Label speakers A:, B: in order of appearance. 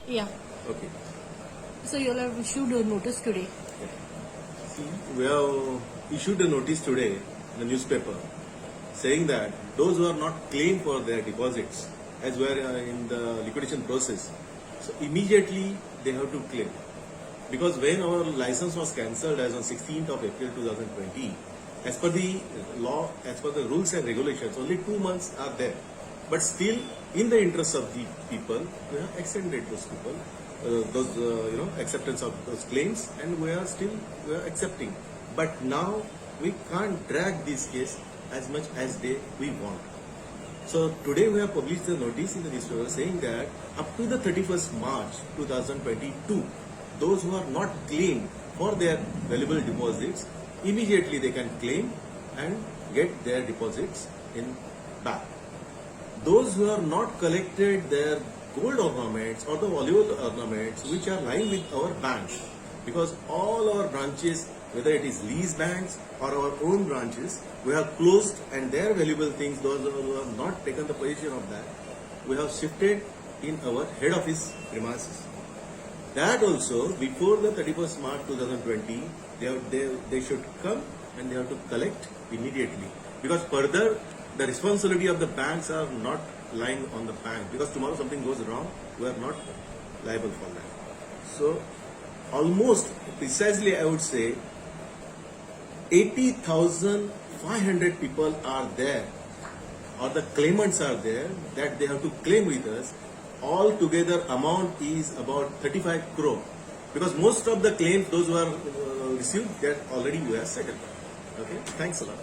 A: Yeah.
B: Okay.
A: So you'll have issued a notice today.
B: See, we have issued a notice today in the newspaper saying that those who are not claimed for their deposits as we are in the liquidation process, so immediately they have to claim. Because when our license was cancelled as on 16th of April 2020, as per the law, as per the rules and regulations, only 2 months are there. But still, in the interest of the people, we have extended those people, acceptance of those claims, and we are accepting. But now we can't drag this case as much as we want. So today we have published the notice in the newspaper saying that up to the 31st March 2022, those who are not claimed for their valuable deposits, immediately they can claim and get their deposits in back. Those who are not collected their gold ornaments or the valuable ornaments which are lying with our banks, because all our branches, whether it is lease banks or our own branches, we have closed, and their valuable things, those who have not taken the possession of that, we have shifted in our head office premises. That also, before the 31st March 2020, they should come and they have to collect immediately. Because further, the responsibility of the banks are not lying on the bank. Because tomorrow something goes wrong, we are not liable for that. So, almost precisely I would say 80,500 people are there, or the claimants are there, that they have to claim with us. All together amount is about 35 crore. Because most of the claims, those who are received, that already we have settled. Okay, thanks a lot.